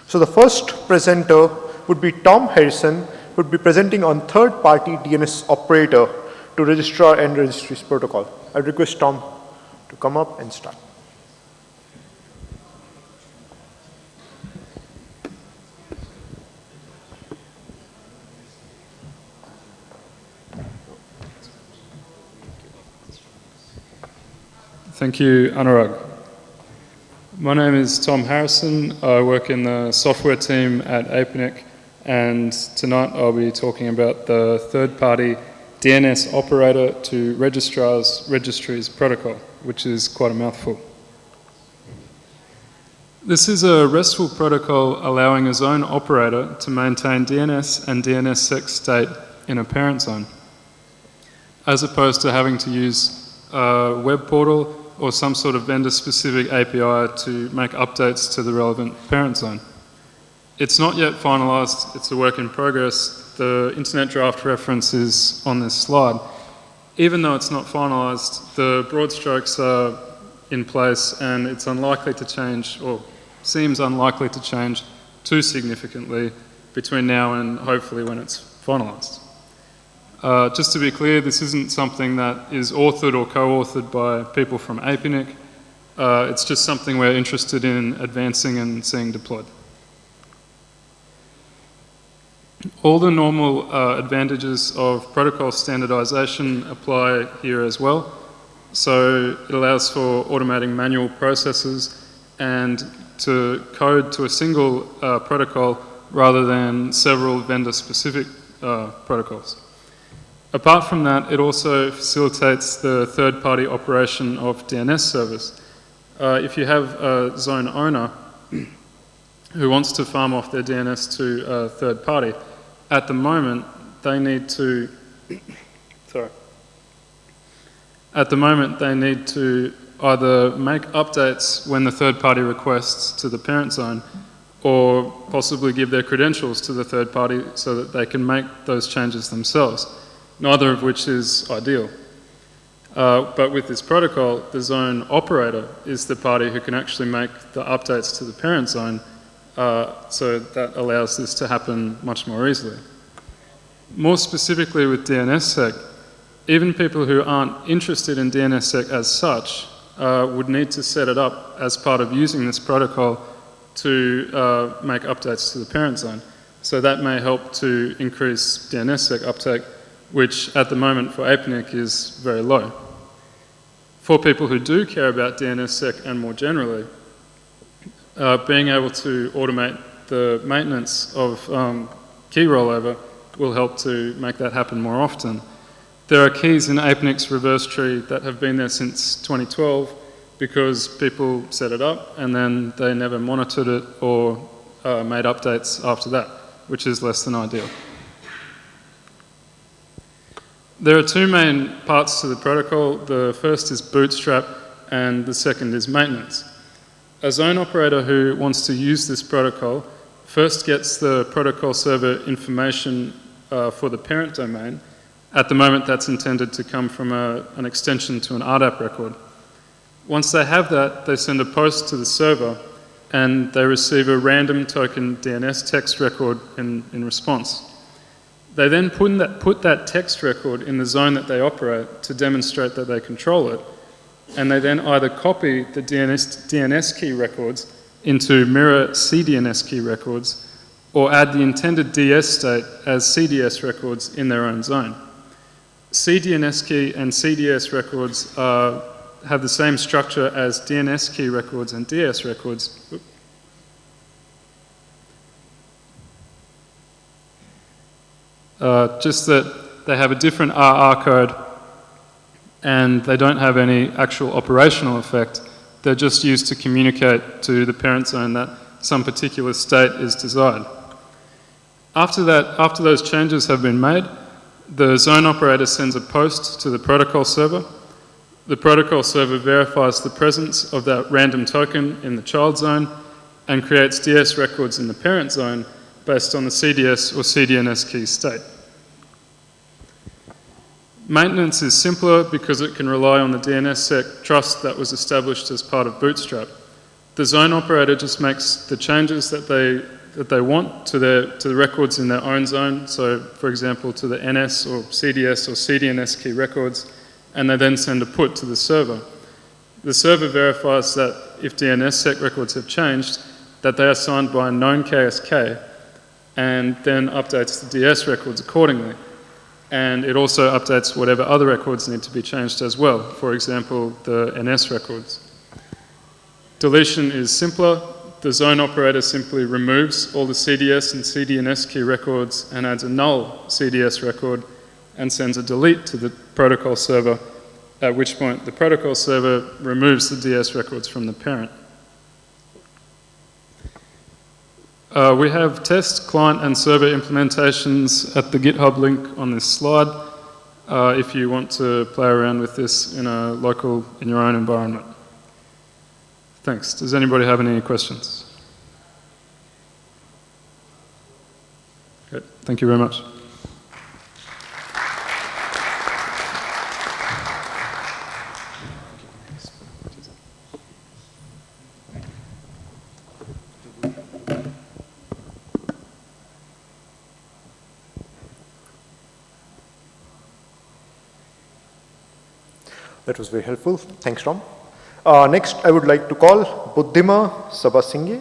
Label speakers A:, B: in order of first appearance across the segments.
A: So the first presenter would be Tom Harrison, who would be presenting on third-party DNS operator to registrar and registries protocol. I request Tom to come up and start.
B: Thank you, Anurag. My name is Tom Harrison. I work in the software team at APNIC, and tonight I'll be talking about the third-party DNS operator to registries protocol, which is quite a mouthful. This is a RESTful protocol allowing a zone operator to maintain DNS and DNSSEC state in a parent zone, as opposed to having to use a web portal or some sort of vendor-specific API to make updates to the relevant parent zone. It's not yet finalized, it's a work in progress. The internet draft reference is on this slide. Even though it's not finalized, the broad strokes are in place and it's unlikely to change, or seems unlikely to change too significantly between now and hopefully when it's finalized. Just to be clear, this isn't something that is authored or co-authored by people from APNIC. It's just something we're interested in advancing and seeing deployed. All the normal advantages of protocol standardization apply here as well. So it allows for automating manual processes and to code to a single protocol rather than several vendor-specific protocols. Apart from that, it also facilitates the third-party operation of DNS servers. If you have a zone owner who wants to farm off their DNS to a third party, at the moment they need to either make updates when the third party requests to the parent zone, or possibly give their credentials to the third party so that they can make those changes themselves, neither of which is ideal. But with this protocol, the zone operator is the party who can actually make the updates to the parent zone, so that allows this to happen much more easily. More specifically with DNSSEC, even people who aren't interested in DNSSEC as such would need to set it up as part of using this protocol to make updates to the parent zone. So that may help to increase DNSSEC uptake, which at the moment for APNIC is very low. For people who do care about DNSSEC and more generally, being able to automate the maintenance of key rollover will help to make that happen more often. There are keys in APNIC's reverse tree that have been there since 2012 because people set it up and then they never monitored it or made updates after that, which is less than ideal. There are two main parts to the protocol. The first is bootstrap and the second is maintenance. A zone operator who wants to use this protocol first gets the protocol server information for the parent domain. At the moment, that's intended to come from an extension to an RDAP record. Once they have that, they send a post to the server and they receive a random token DNS text record in response. They then put that text record in the zone that they operate to demonstrate that they control it, and they then either copy the DNS key records into mirror CDNS key records or add the intended DS state as CDS records in their own zone. CDNS key and CDS records have the same structure as DNS key records and DS records. Just that they have a different RR code and they don't have any actual operational effect. They're just used to communicate to the parent zone that some particular state is desired. After those changes have been made, the zone operator sends a post to the protocol server. The protocol server verifies the presence of that random token in the child zone and creates DS records in the parent zone based on the CDS or CDNS key state. Maintenance is simpler because it can rely on the DNSSEC trust that was established as part of Bootstrap. The zone operator just makes the changes that they want to the records in their own zone. So, for example, to the NS or CDS or CDNS key records, and they then send a put to the server. The server verifies that if DNSSEC records have changed, that they are signed by a known KSK, and then updates the DS records accordingly. And it also updates whatever other records need to be changed as well, for example, the NS records. Deletion is simpler. The zone operator simply removes all the CDS and CDNS key records and adds a null CDS record and sends a delete to the protocol server, at which point the protocol server removes the DS records from the parent. We have test, client and server implementations at the GitHub link on this slide if you want to play around with this in your own environment. Thanks. Does anybody have any questions? Okay, thank you very much.
A: That was very helpful. Thanks, Tom. Next, I would like to call Buddhima Sabasinghe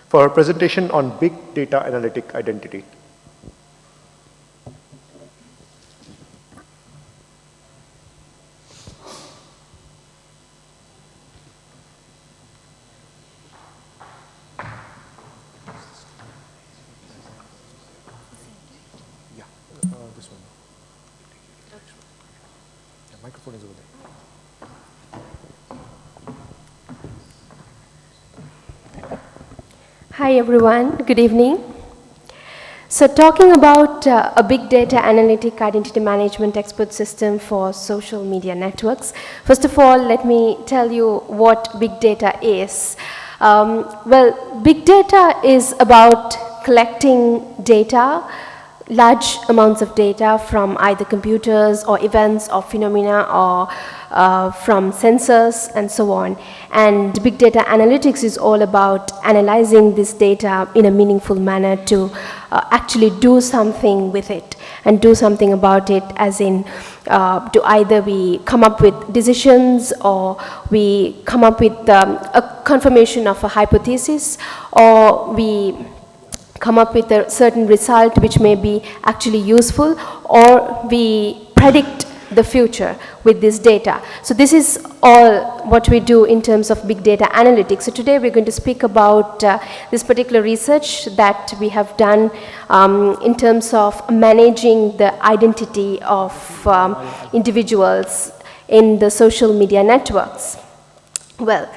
A: for her presentation on big data analytic identity. Yeah, this one. The microphone is over there.
C: Hi everyone, good evening. So talking about a big data analytic identity management expert system for social media networks. First of all, let me tell you what big data is. Well, big data is about collecting data, large amounts of data from either computers or events or phenomena or from sensors and so on. And big data analytics is all about analyzing this data in a meaningful manner to actually do something with it and do something about it, as in to either we come up with decisions or we come up with a confirmation of a hypothesis, or we come up with a certain result which may be actually useful, or we predict the future with this data. So this is all what we do in terms of big data analytics. So today we're going to speak about this particular research that we have done in terms of managing the identity of individuals in the social media networks. Well,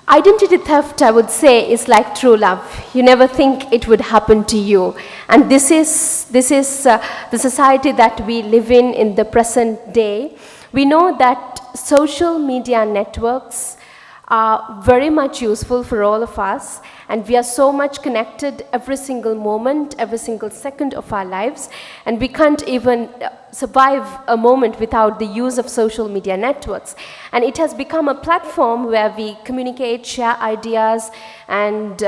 C: identity theft, I would say, is like true love. You never think it would happen to you. And this is the society that we live in the present day. We know that social media networks are very much useful for all of us, and we are so much connected every single moment, every single second of our lives, and we can't even survive a moment without the use of social media networks. And it has become a platform where we communicate, share ideas, and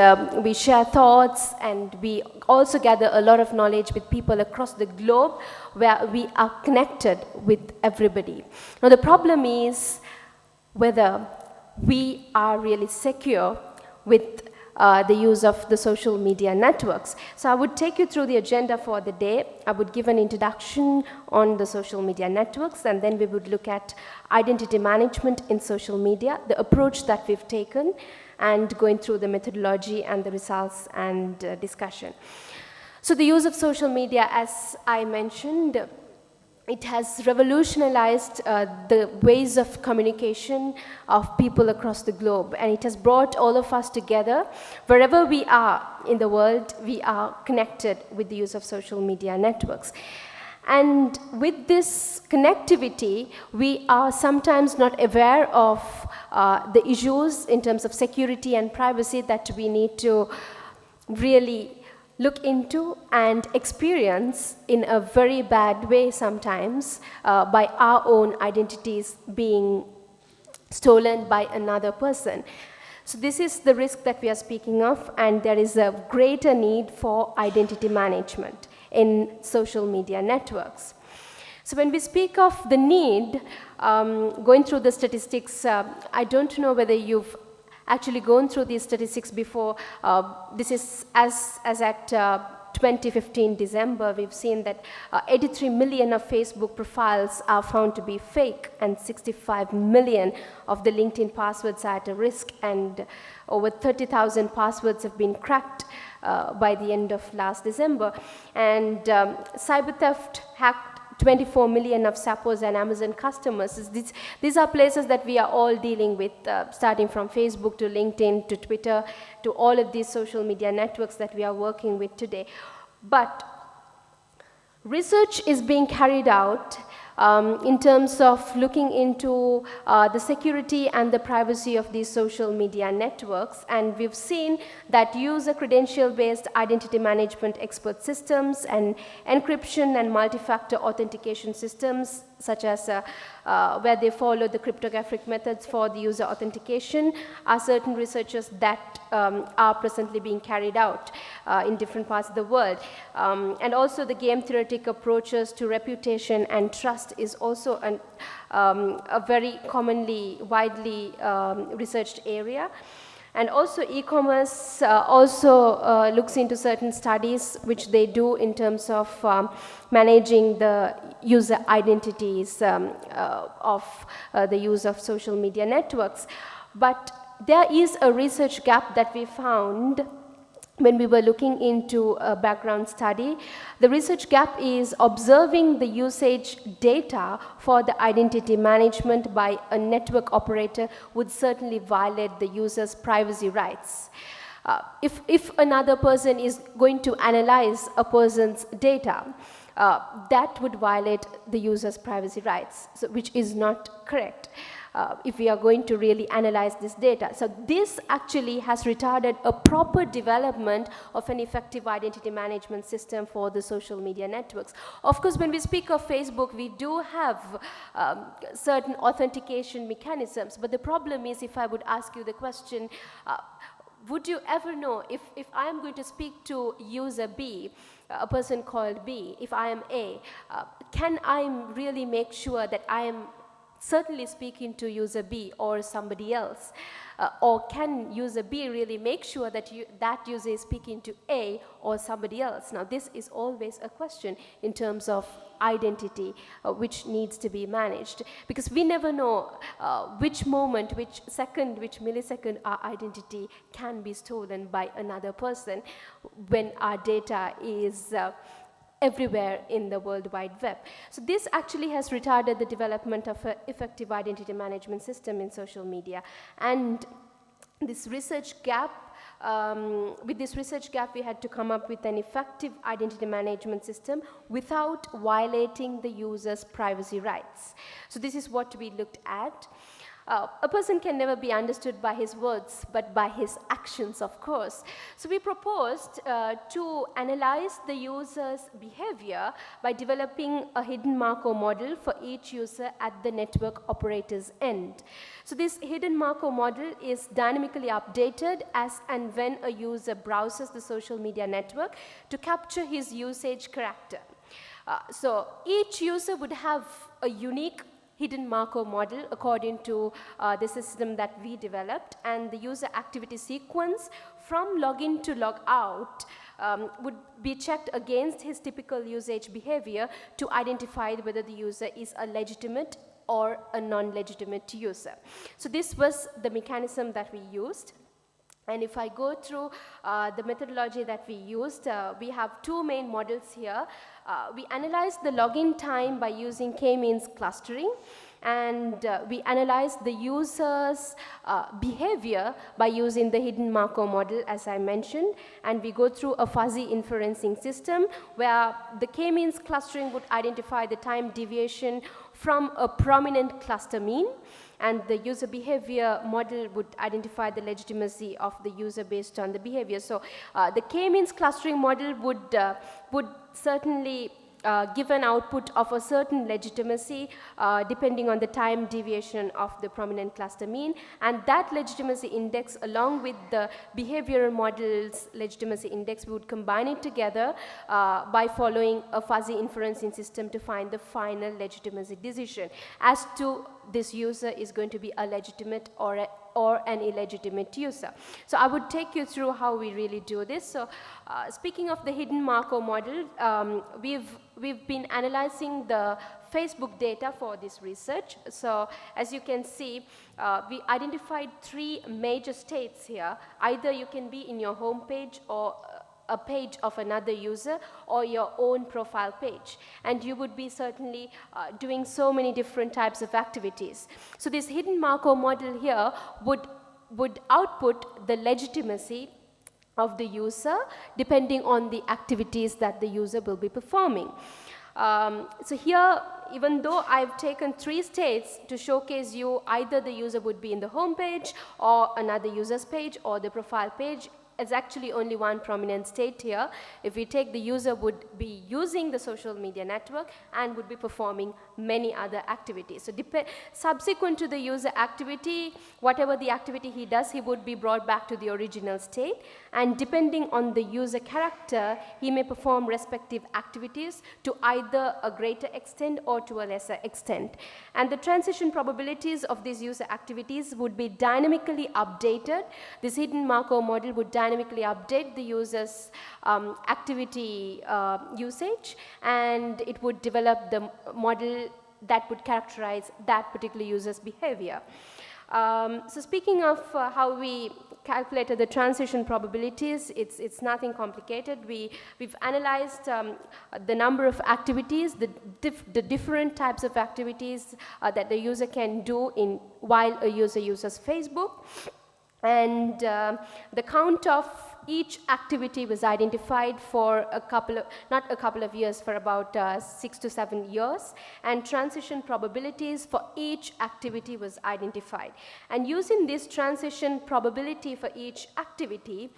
C: we share thoughts, and we also gather a lot of knowledge with people across the globe, where we are connected with everybody. Now the problem is whether we are really secure with the use of the social media networks. So I would take you through the agenda for the day. I would give an introduction on the social media networks, and then we would look at identity management in social media, the approach that we've taken, and going through the methodology and the results and discussion. So the use of social media, as I mentioned, it has revolutionized the ways of communication of people across the globe, and it has brought all of us together. Wherever we are in the world, we are connected with the use of social media networks. And with this connectivity, we are sometimes not aware of the issues in terms of security and privacy that we need to really look into and experience in a very bad way sometimes by our own identities being stolen by another person. So this is the risk that we are speaking of, and there is a greater need for identity management in social media networks. So when we speak of the need, going through the statistics, I don't know whether you've actually gone through these statistics before. This is as at 2015 December, we've seen that 83 million of Facebook profiles are found to be fake, and 65 million of the LinkedIn passwords are at a risk, and over 30,000 passwords have been cracked by the end of last December. And cyber theft hacked 24 million of Zappos and Amazon customers. These are places that we are all dealing with, starting from Facebook to LinkedIn to Twitter to all of these social media networks that we are working with today. But research is being carried out in terms of looking into the security and the privacy of these social media networks, and we've seen that user credential-based identity management expert systems and encryption and multi-factor authentication systems, such as where they follow the cryptographic methods for the user authentication, are certain researches that are presently being carried out in different parts of the world. And also the game theoretic approaches to reputation and trust is also a very commonly, widely researched area. And also e-commerce also looks into certain studies which they do in terms of managing the user identities of the use of social media networks. But there is a research gap that we found when we were looking into a background study. The research gap is observing the usage data for the identity management by a network operator would certainly violate the user's privacy rights. If another person is going to analyze a person's data, that would violate the user's privacy rights, so, which is not correct. If we are going to really analyze this data. So this actually has retarded a proper development of an effective identity management system for the social media networks. Of course, when we speak of Facebook, we do have certain authentication mechanisms, but the problem is, if I would ask you the question, would you ever know if I am going to speak to user B, a person called B, if I am A, can I really make sure that I am certainly speaking to user B or somebody else? Or can user B really make sure that that user is speaking to A or somebody else? Now, this is always a question in terms of identity, which needs to be managed, because we never know which moment, which second, which millisecond our identity can be stolen by another person when our data is everywhere in the World Wide Web. So this actually has retarded the development of an effective identity management system in social media. And this research gap, with this research gap, we had to come up with an effective identity management system without violating the user's privacy rights. So this is what we looked at. A person can never be understood by his words, but by his actions, of course. So we proposed to analyze the user's behavior by developing a hidden Markov model for each user at the network operator's end. So this hidden Markov model is dynamically updated as and when a user browses the social media network to capture his usage character. So each user would have a unique hidden Markov model according to the system that we developed, and the user activity sequence from login to log out would be checked against his typical usage behavior to identify whether the user is a legitimate or a non-legitimate user. So this was the mechanism that we used. And if I go through the methodology that we used, we have two main models here. We analyzed the login time by using k-means clustering, and we analyzed the user's behavior by using the hidden Markov model, as I mentioned, and we go through a fuzzy inferencing system where the k-means clustering would identify the time deviation from a prominent cluster mean, and the user behavior model would identify the legitimacy of the user based on the behavior. So the k-means clustering model would certainly give an output of a certain legitimacy depending on the time deviation of the prominent cluster mean, and that legitimacy index along with the behavioral model's legitimacy index, we would combine it together by following a fuzzy inferencing system to find the final legitimacy decision as to this user is going to be a legitimate or an illegitimate user. So I would take you through how we really do this. So speaking of the hidden Markov model, we've been analyzing the Facebook data for this research. So as you can see, we identified 3 major states here. Either you can be in your home page or a page of another user or your own profile page, and you would be certainly doing so many different types of activities. So this hidden Markov model here would output the legitimacy of the user depending on the activities that the user will be performing. So here, even though I've taken 3 states to showcase you, either the user would be in the home page or another user's page or the profile page, it's actually only one prominent state here. If we take the user would be using the social media network and would be performing many other activities. So subsequent to the user activity, whatever the activity he does, he would be brought back to the original state, and depending on the user character, he may perform respective activities to either a greater extent or to a lesser extent. And the transition probabilities of these user activities would be dynamically updated. This hidden Markov model would dynamically update the user's activity usage, and it would develop the model that would characterize that particular user's behavior. So speaking of how we calculated the transition probabilities, it's nothing complicated. We've analyzed the number of activities, the different types of activities that the user can do while a user uses Facebook. And the count of each activity was identified for not a couple of years, for about 6 to 7 years, and transition probabilities for each activity was identified. And using this transition probability for each activity,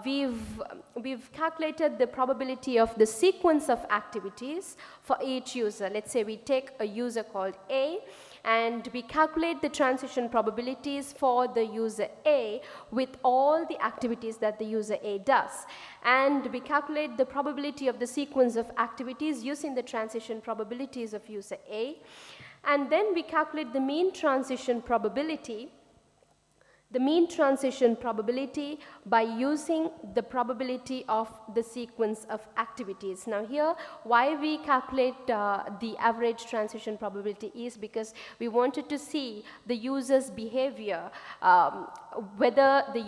C: we've calculated the probability of the sequence of activities for each user. Let's say we take a user called A, and we calculate the transition probabilities for the user A with all the activities that the user A does. And we calculate the probability of the sequence of activities using the transition probabilities of user A. And then we calculate the mean transition probability by using the probability of the sequence of activities. Now here, why we calculate the average transition probability is because we wanted to see the user's behavior, whether the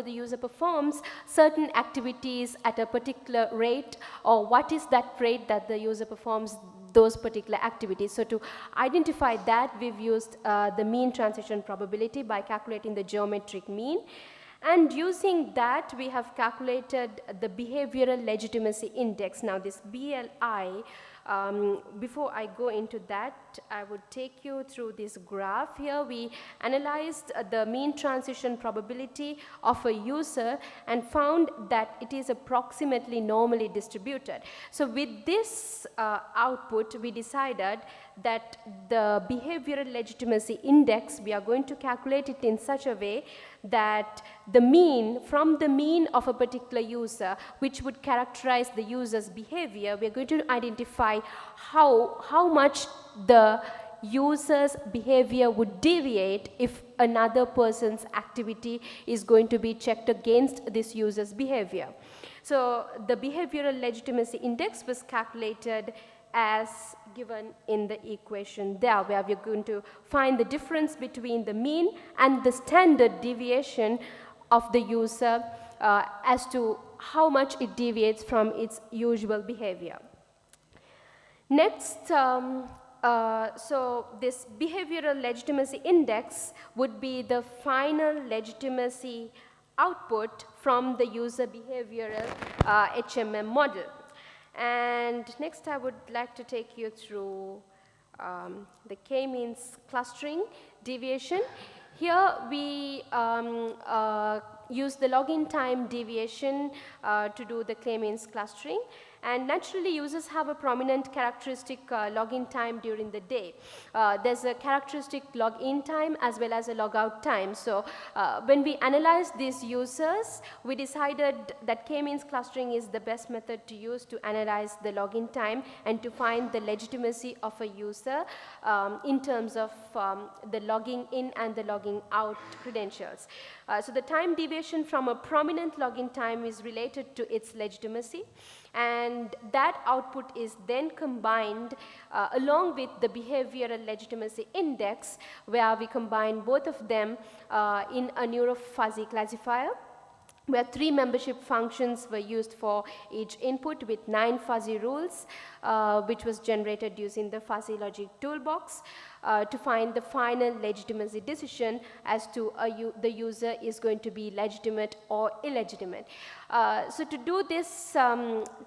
C: user performs certain activities at a particular rate, or what is that rate that the user performs those particular activities. So to identify that, we've used the mean transition probability by calculating the geometric mean. And using that, we have calculated the behavioral legitimacy index. Now this BLI, before I go into that, I would take you through this graph here. We analyzed the mean transition probability of a user and found that it is approximately normally distributed. So with this output, we decided that the behavioral legitimacy index, we are going to calculate it in such a way that the mean, from the mean of a particular user, which would characterize the user's behavior, we are going to identify how much the user's behavior would deviate if another person's activity is going to be checked against this user's behavior. So the behavioral legitimacy index was calculated as given in the equation there, where we're going to find the difference between the mean and the standard deviation of the user as to how much it deviates from its usual behavior. Next, so this behavioral legitimacy index would be the final legitimacy output from the user behavioral HMM model. And next I would like to take you through the k-means clustering deviation. Here we use the login time deviation to do the k-means clustering. And naturally, users have a prominent characteristic login time during the day. There's a characteristic login time as well as a logout time. So when we analyzed these users, we decided that k-means clustering is the best method to use to analyze the login time and to find the legitimacy of a user in terms of the logging in and the logging out credentials. So the time deviation from a prominent login time is related to its legitimacy, and that output is then combined along with the behavioral legitimacy index, where we combine both of them in a neurofuzzy classifier, where 3 membership functions were used for each input with 9 fuzzy rules, which was generated using the fuzzy logic toolbox to find the final legitimacy decision as to the user is going to be legitimate or illegitimate. So to do this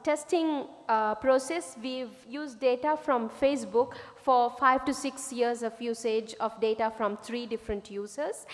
C: testing process, we've used data from Facebook for 5 to 6 years of usage of data from 3 different users,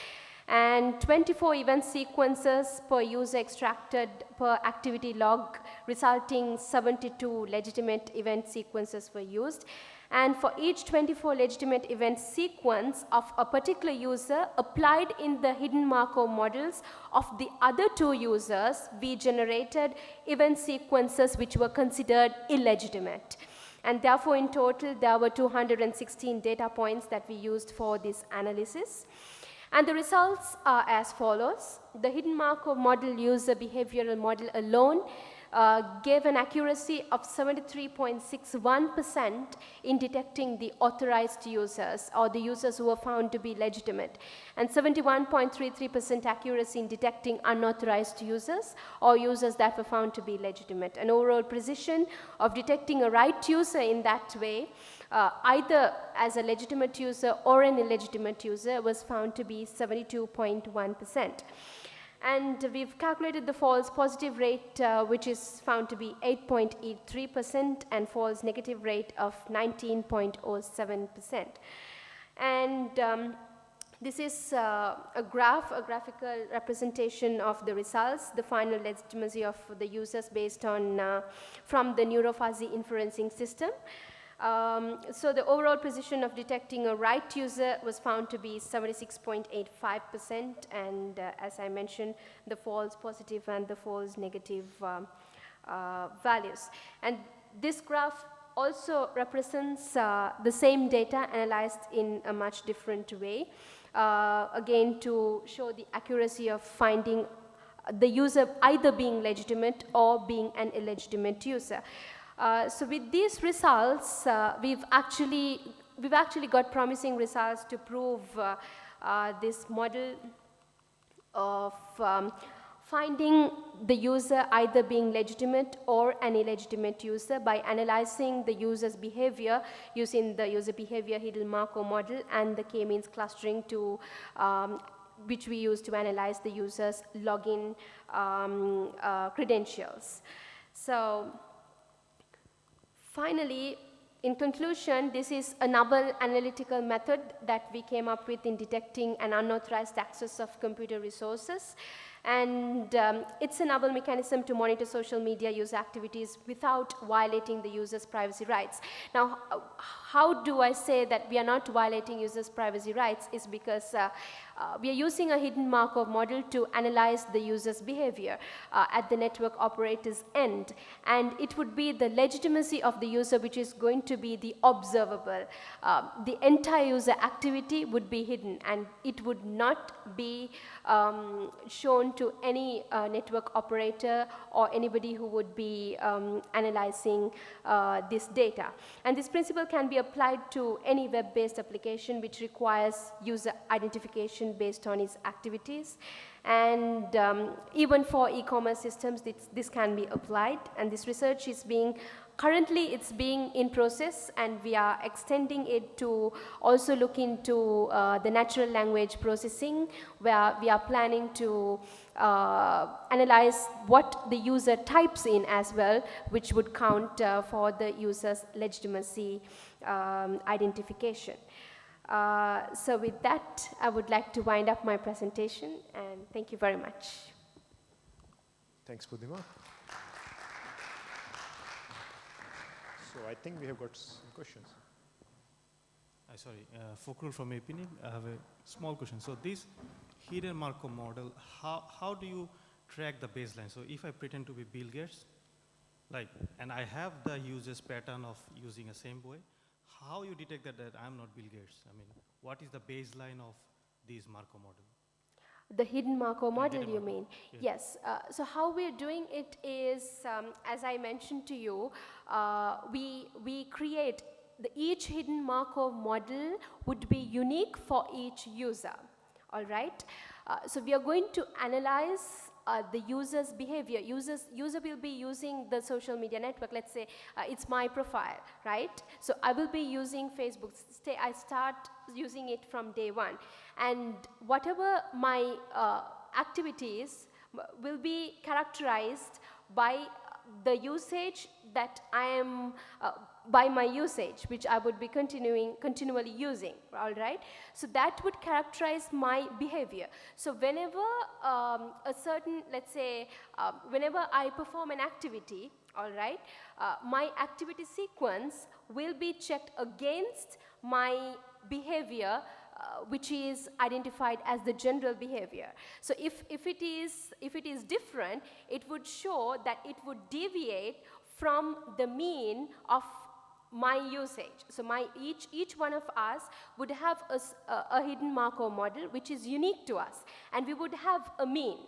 C: and 24 event sequences per user extracted per activity log, resulting 72 legitimate event sequences were used. And for each 24 legitimate event sequence of a particular user applied in the hidden Markov models of the other 2 users, we generated event sequences which were considered illegitimate. And therefore, in total, there were 216 data points that we used for this analysis. And the results are as follows. The hidden Markov model user behavioral model alone gave an accuracy of 73.61% in detecting the authorized users or the users who were found to be legitimate, and 71.33% accuracy in detecting unauthorized users or users that were found to be legitimate. An overall precision of detecting a right user in that way, either as a legitimate user or an illegitimate user, was found to be 72.1%. And we've calculated the false positive rate, which is found to be 8.83%, and false negative rate of 19.07%. And this is a graphical representation of the results, the final legitimacy of the users based on from the neurofuzzy inferencing system. So the overall precision of detecting a right user was found to be 76.85%, and as I mentioned, the false positive and the false negative values. And this graph also represents the same data analyzed in a much different way, again to show the accuracy of finding the user either being legitimate or being an illegitimate user. So with these results, we've actually got promising results to prove this model of finding the user either being legitimate or an illegitimate user by analyzing the user's behavior using the user behavior hidden Markov model and the k-means clustering to which we use to analyze the user's login credentials. So finally, in conclusion, this is a novel analytical method that we came up with in detecting an unauthorized access of computer resources. And it's a novel mechanism to monitor social media user activities without violating the user's privacy rights. Now, how do I say that we are not violating users' privacy rights is because we are using a hidden Markov model to analyze the user's behavior at the network operator's end. And it would be the legitimacy of the user which is going to be the observable. The entire user activity would be hidden, and it would not be shown to any network operator or anybody who would be analyzing this data. And this principle can be applied to any web-based application which requires user identification based on its activities. And even for e-commerce systems, this can be applied. And this research is currently it's being in process, and we are extending it to also look into the natural language processing, where we are planning to analyze what the user types in as well, which would count for the user's legitimacy identification. So with that, I would like to wind up my presentation, and thank you very much.
A: Thanks, Budhima. So I think we have got some questions.
D: Sorry, Fokrul from APNIC. I have a small question. So this hidden Markov model, how do you track the baseline? So if I pretend to be Bill Gates, and I have the user's pattern of using a same way, how you detect that I'm not Bill Gates? I mean, what is the baseline of this Markov model?
C: The hidden Markov model, you mean?
D: Yeah.
C: Yes. So how we're doing it is, as I mentioned to you, we create each hidden Markov model would be unique for each user. All right. So we are going to analyze the user's behavior. User will be using the social media network. Let's say it's my profile, right? So I will be using Facebook. I start using it from day one, and whatever my activities will be characterized by the usage that I am, by my usage, which I would be continually using, all right? So that would characterize my behavior. So whenever a certain, let's say, whenever I perform an activity, all right, my activity sequence will be checked against my behavior, which is identified as the general behavior. So if it is different, it would show that it would deviate from the mean of my usage. So each one of us would have a hidden Markov model which is unique to us, and we would have a mean.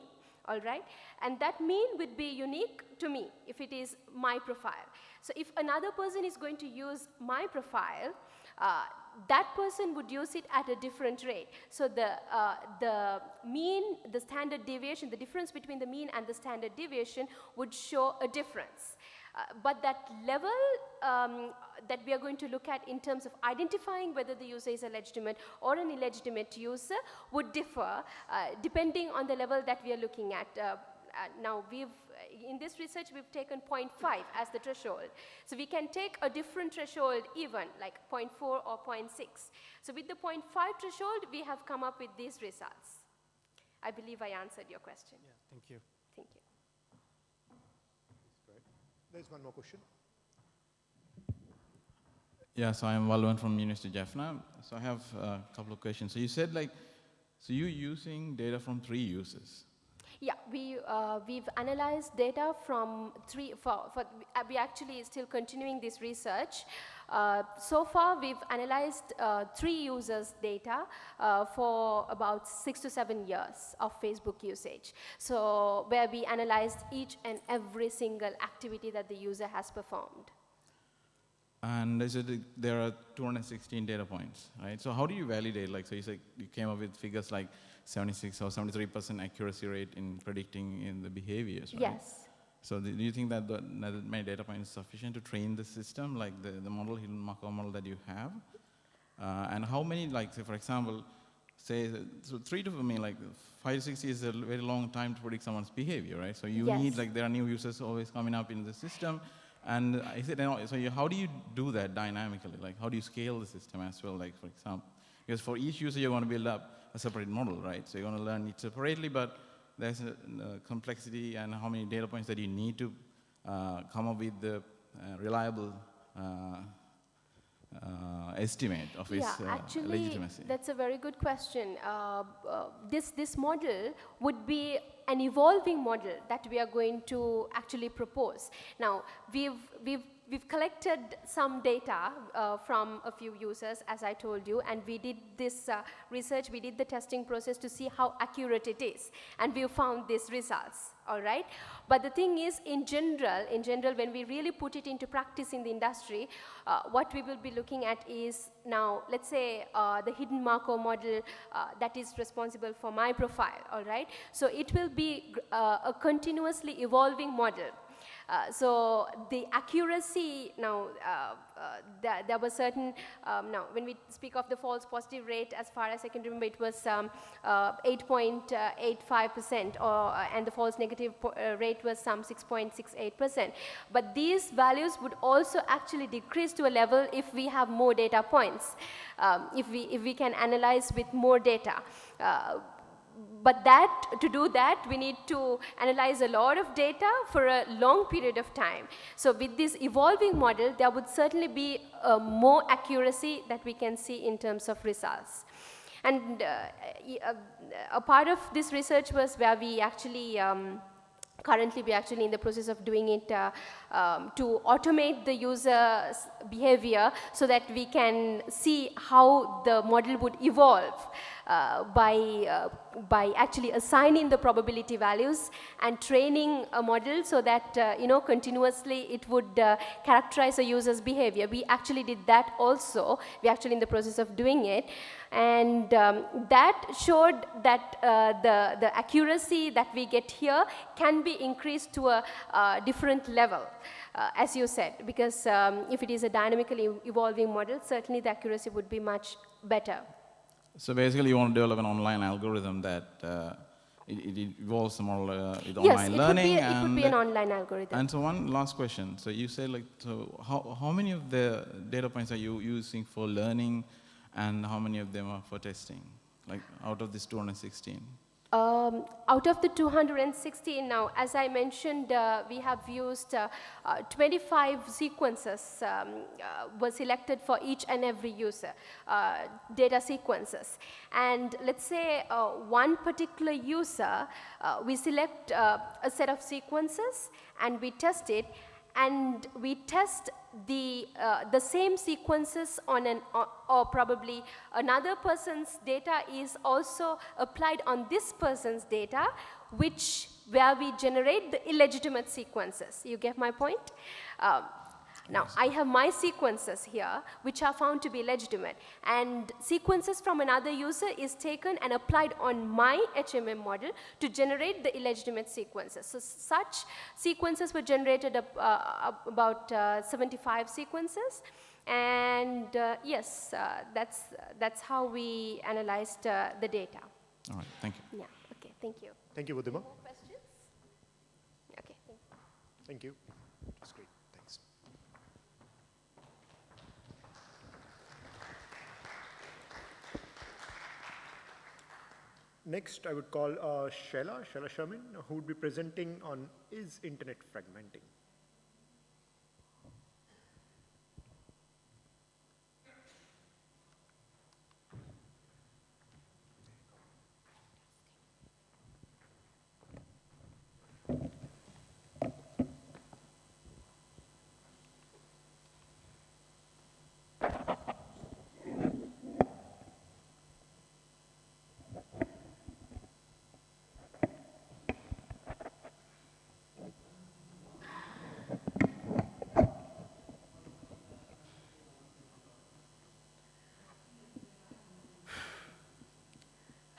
C: All right, and that mean would be unique to me if it is my profile. So if another person is going to use my profile, that person would use it at a different rate. So the mean, the standard deviation, the difference between the mean and the standard deviation would show a difference. But that level that we are going to look at in terms of identifying whether the user is a legitimate or an illegitimate user would differ depending on the level that we are looking at. Now, in this research, we've taken 0.5 as the threshold. So we can take a different threshold even, like 0.4 or 0.6. So with the 0.5 threshold, we have come up with these results. I believe I answered your question.
D: Yeah, thank you.
C: Thank you.
A: There's one more question.
E: Yeah, so I'm Valwan from University of Jaffna. So I have a couple of questions. So you said so you're using data from 3 users.
C: Yeah, we've analyzed data from 3, we actually still continuing this research. So far, we've analyzed 3 users' data for about 6 to 7 years of Facebook usage. So where we analyzed each and every single activity that the user has performed.
E: And there are 216 data points, right? So how do you validate? So you said you came up with figures like 76 or 73% accuracy rate in predicting in the behaviors, right?
C: Yes.
E: So do you think that my data point is sufficient to train the system, like the model, hidden Markov model that you have? And how many, say for example, so 3 to 5 to 6 is a very long time to predict someone's behavior, right? So you need, there are new users always coming up in the system. And so how do you do that dynamically? How do you scale the system as well? For example, because for each user you want to build up a separate model, right? So you're going to learn it separately, but there's a complexity and how many data points that you need to come up with the reliable estimate of its
C: actually,
E: legitimacy.
C: That's a very good question. This model would be an evolving model that we are going to actually propose. Now, we've collected some data from a few users, as I told you, and we did this research, we did the testing process to see how accurate it is, and we found these results, all right? But the thing is, in general, when we really put it into practice in the industry, what we will be looking at is, now, let's say the hidden Markov model that is responsible for my profile, all right? So it will be a continuously evolving model. So the accuracy, now there was certain, now when we speak of the false positive rate, as far as I can remember, it was 8.85%, and the false negative rate was some 6.68%. But these values would also actually decrease to a level if we have more data points, if we can analyze with more data. but to do that, we need to analyze a lot of data for a long period of time. So with this evolving model, there would certainly be more accuracy that we can see in terms of results. And a part of this research was where we actually currently, we're actually in the process of doing it to automate the user's behavior so that we can see how the model would evolve by actually assigning the probability values and training a model so that, continuously it would characterize a user's behavior. We actually did that also. We're actually in the process of doing it. And that showed that the accuracy that we get here can be increased to a different level, as you said, because if it is a dynamically evolving model, certainly the accuracy would be much better.
E: So basically, you want to develop an online algorithm that it evolves the model with
C: Yes,
E: online learning.
C: It would be an online algorithm.
E: And so one last question. So you said, so how many of the data points are you using for learning, and how many of them are for testing, like out of this 216?
C: Out of the 216 now, as I mentioned, we have used 25 sequences were selected for each and every user, data sequences. And let's say one particular user, we select a set of sequences and we test it, and we test the same sequences on or probably another person's data is also applied on this person's data, where we generate the illegitimate sequences. You get my point? Now, I have my sequences here, which are found to be legitimate, and sequences from another user is taken and applied on my HMM model to generate the illegitimate sequences. So such sequences were generated about 75 sequences, and yes, that's how we analyzed the data.
E: All right, thank you.
C: Yeah, okay, thank you.
A: Thank you, Buddhima.
C: More questions? Okay, thank you.
A: Thank you. That's great. Thanks. Next, I would call Shaila Sharmin, who would be presenting on Is Internet Fragmenting?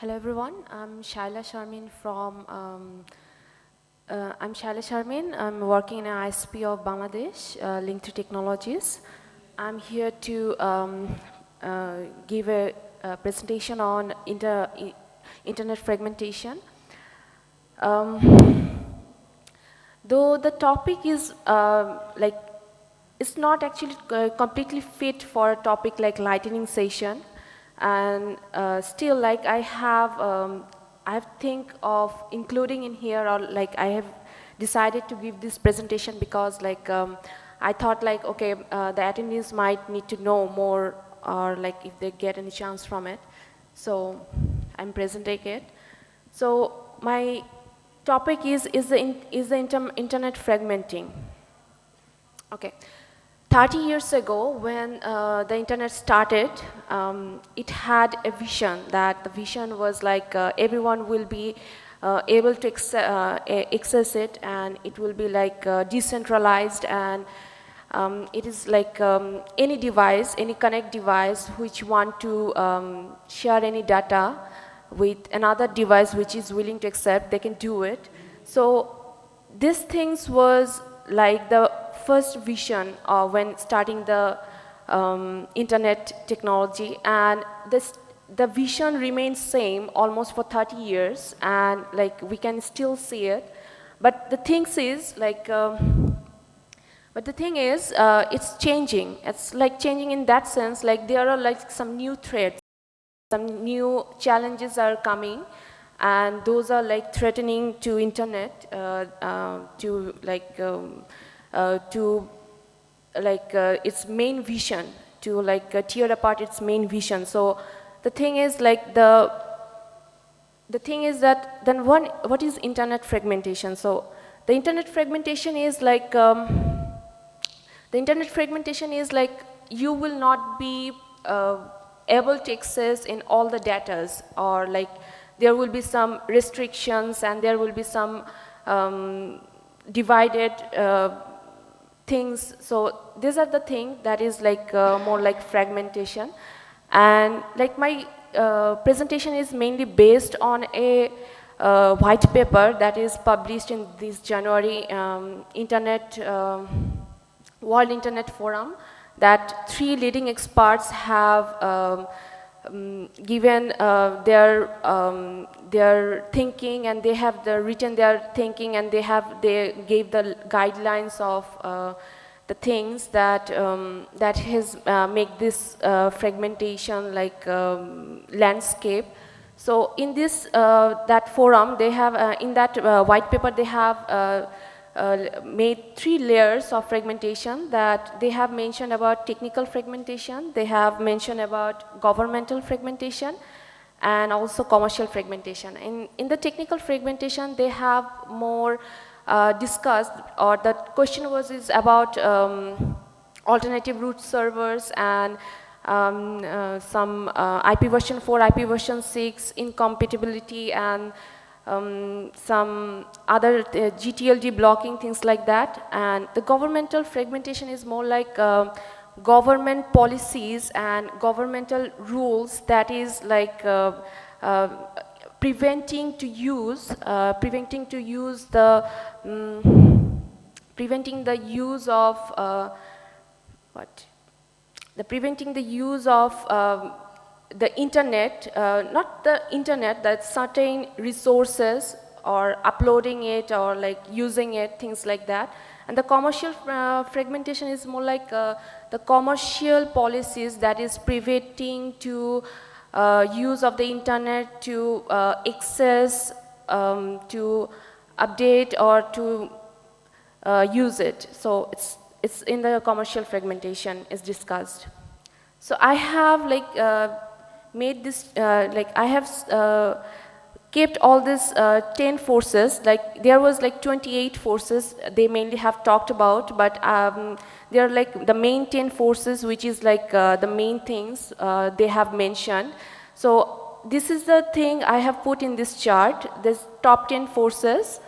F: Hello everyone, I'm Shaila Sharmin from, I'm working in an ISP of Bangladesh, linked to technologies. I'm here to give a presentation on internet fragmentation. Though the topic is it's not actually completely fit for a topic like lightning session. And still, I have think of including in here, or I have decided to give this presentation because I thought okay, the attendees might need to know more, or if they get any chance from it. So I'm presenting it. So my topic is the internet fragmenting. Okay. 30 years ago, when the internet started, it had a vision. That the vision was everyone will be able to access it, and it will be decentralized, and it is any device, any connect device which want to share any data with another device which is willing to accept, they can do it. So these things was the first vision when starting the internet technology, and the vision remains same almost for 30 years, and we can still see it. But the thing is it's changing. It's changing in that sense, there are some new threats, some new challenges are coming, and those are like threatening to internet, to its main vision, to tear apart its main vision. So the thing is like the thing is that then what is internet fragmentation? So the internet fragmentation is like you will not be able to access in all the datas, or like there will be some restrictions and there will be some divided things. So these are the thing that is like more like fragmentation. And like my presentation is mainly based on a white paper that is published in this January World Internet Forum, that 3 leading experts have given their thinking, and they have written their thinking, and they gave the guidelines of the things that that has make this fragmentation like landscape. So in this that forum, they have in that white paper they have made 3 layers of fragmentation that they have mentioned about: technical fragmentation, they have mentioned about governmental fragmentation, and also commercial fragmentation. In the technical fragmentation, they have more discussed, or the question is about alternative root servers and some IP version 4, IP version 6 incompatibility, and some other GTLD blocking, things like that. And the governmental fragmentation is more like government policies and governmental rules that is like preventing the use of the internet, not the internet, that certain resources, or uploading it, or like using it, things like that. And the commercial fragmentation is more like the commercial policies that is preventing to use of the internet to access, to update, or to use it. So it's in the commercial fragmentation is discussed. So I have like made this, like I have kept all these 10 forces, like there was like 28 forces they mainly have talked about, but they are like the main 10 forces, which is like the main things they have mentioned. So this is the thing I have put in this chart, this top 10 forces.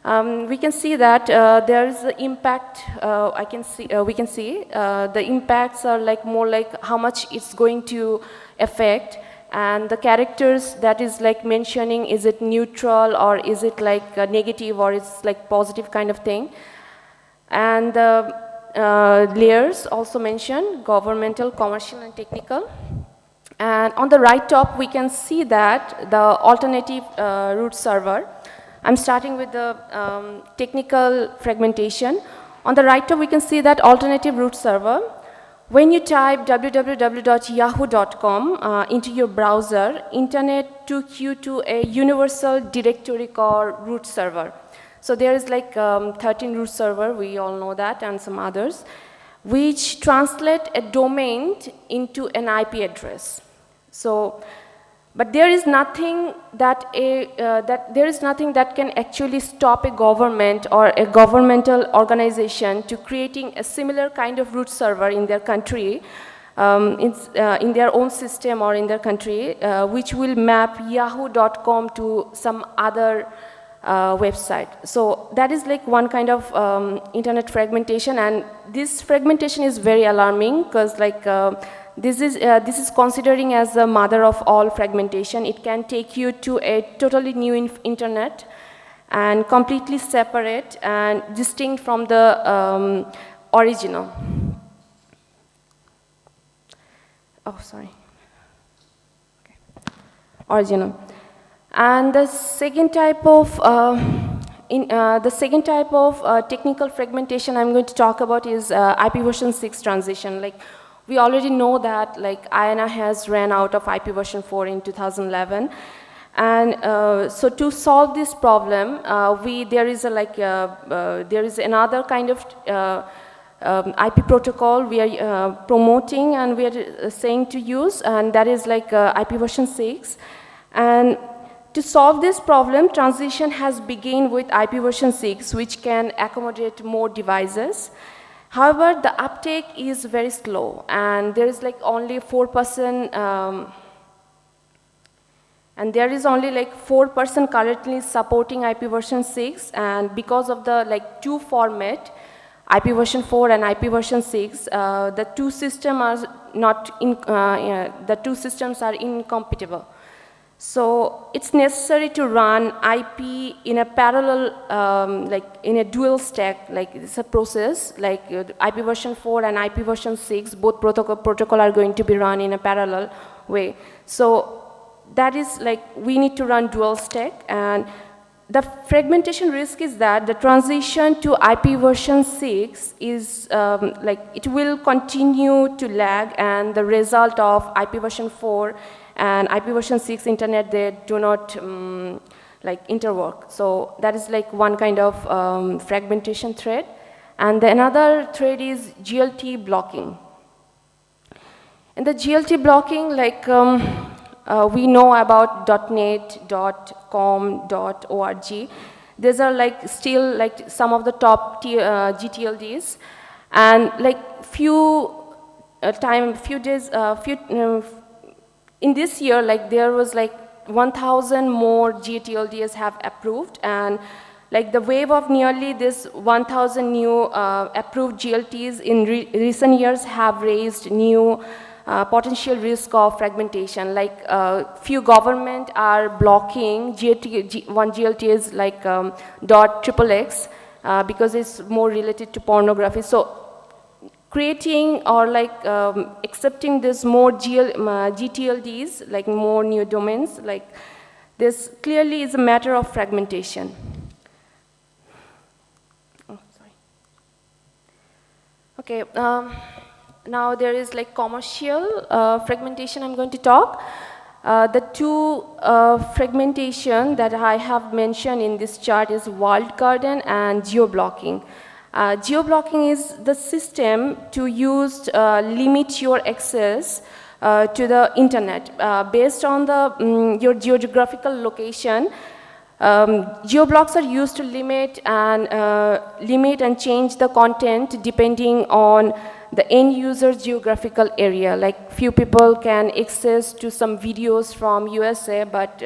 F: We can see that there is the impact. We can see the impacts are like more like how much it's going to affect, and the characters that is like mentioning, is it neutral, or is it like negative, or it's like positive kind of thing. And the layers also mentioned: governmental, commercial, and technical. And on the right top, we can see that the alternative root server. I'm starting with the technical fragmentation. On the right top, we can see that alternative root server. When you type www.yahoo.com into your browser, internet took you to a universal directory called root server. So there is like 13 root server, we all know that, and some others, which translate a domain into an IP address. So, but there is nothing that can actually stop a government or a governmental organization to creating a similar kind of root server in their country, in their own system or in their country, which will map yahoo.com to some other website. So that is like one kind of internet fragmentation, and this fragmentation is very alarming because like this is considering as the mother of all fragmentation. It can take you to a totally new internet and completely separate and distinct from the original. Oh, sorry. Okay. Original. And the second type of technical fragmentation I'm going to talk about is IP version 6 transition. Like, we already know that like IANA has ran out of IP version 4 in 2011, And so to solve this problem, there is another kind of IP protocol we are promoting and we are saying to use, and that is like IP version 6. And to solve this problem, transition has begun with IP version 6, which can accommodate more devices. However, the uptake is very slow, and there is like only 4%, and there is only like 4% currently supporting IP version 6, and because of the like two format, IP version 4 and IP version 6, the two systems are incompatible. So it's necessary to run IP in a parallel, like in a dual stack, like it's a process, like IP version 4 and IP version 6, both protocol are going to be run in a parallel way. So that is like, we need to run dual stack, and the fragmentation risk is that the transition to IP version 6 is like, it will continue to lag, and the result of IP version 4 and IP version 6 internet, they do not like interwork. So that is like one kind of fragmentation threat. And the another threat is GLT blocking. And the GLT blocking, like we know about .net, .com, .org. These are like still like some of the top GTLDs, and like in this year, like there was like 1,000 more GTLDs have approved, and like the wave of nearly this 1,000 new approved GLTs in recent years have raised new potential risk of fragmentation. Like few government are blocking one GLT is like .xxx because it's more related to pornography. So creating or like accepting this more GTLDs, like more new domains, like this clearly is a matter of fragmentation. Oh, sorry. Okay. Now there is like commercial fragmentation I'm going to talk. The two fragmentation that I have mentioned in this chart is walled garden and geo-blocking. Geo-blocking is the system to use limit your access to the internet based on the your geographical location. Geoblocks are used to limit and change the content depending on the end user's geographical area. Like few people can access to some videos from USA, but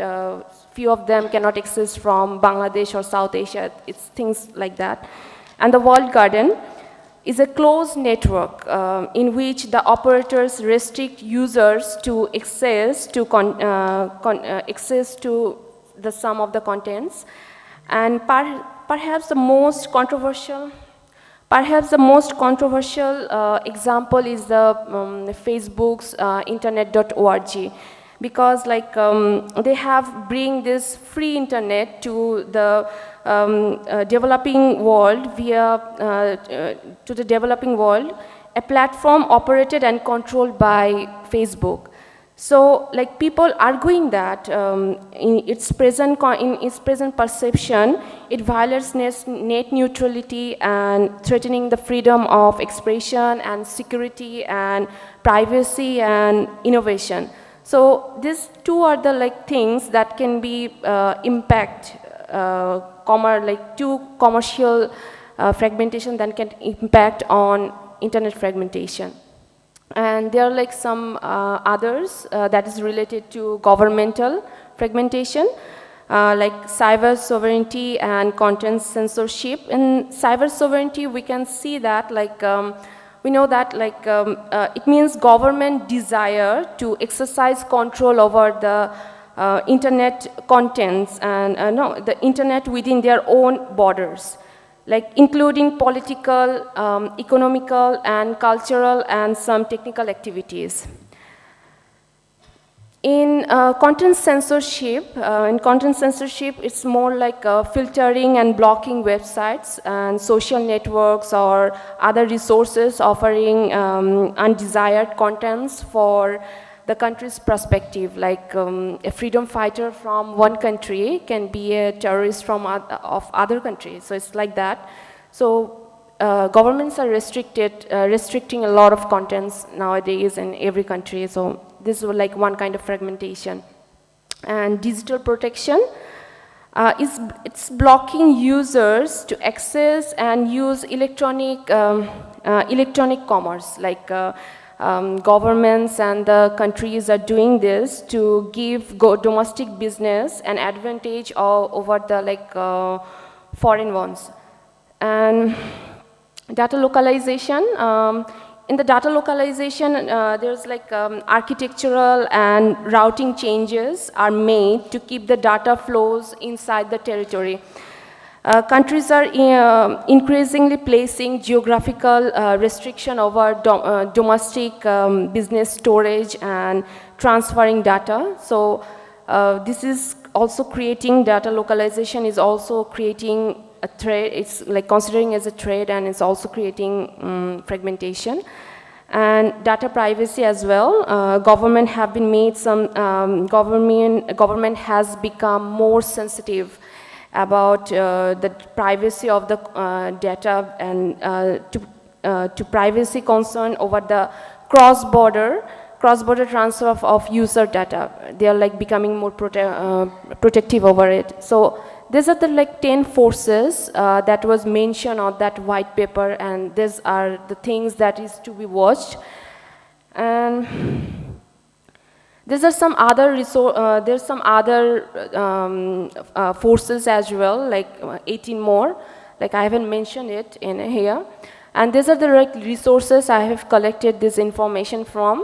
F: few of them cannot access from Bangladesh or South Asia. It's things like that. And the walled garden is a closed network in which the operators restrict users to access to the sum of the contents. And perhaps the most controversial example is the Facebook's internet.org, because like they have bring this free internet to the developing world a platform operated and controlled by Facebook. So like people arguing that in its present perception, it violates net neutrality and threatening the freedom of expression and security and privacy and innovation. So these two are the like things that can be impact two commercial fragmentation that can impact on internet fragmentation. And there are like some others that is related to governmental fragmentation, like cyber sovereignty and content censorship. In cyber sovereignty, we can see that like we know that like it means government desire to exercise control over the internet contents and the internet within their own borders, like including political, economical, and cultural, and some technical activities. In content censorship, it's more like filtering and blocking websites and social networks or other resources offering undesired contents for the country's perspective. Like a freedom fighter from one country can be a terrorist from of other countries. So it's like that. So governments are restricting a lot of contents nowadays in every country. So this is like one kind of fragmentation. And digital protection, it's blocking users to access and use electronic commerce. Like governments and the countries are doing this to give domestic business an advantage over the like foreign ones. And data localization. In the data localization, there's like architectural and routing changes are made to keep the data flows inside the territory. Countries are increasingly placing geographical restriction over domestic business storage and transferring data. So this is also creating, data localization is also creating a threat. It's like considering as a threat, and it's also creating fragmentation. And data privacy as well. Government have been made some, government has become more sensitive about the privacy of the data, and to privacy concern over the cross-border transfer of user data. They are like becoming more protective over it. So these are the like 10 forces that was mentioned on that white paper, and these are the things that is to be watched. And there's some other forces as well, like 18 more. Like I haven't mentioned it in here. And these are the resources I have collected this information from,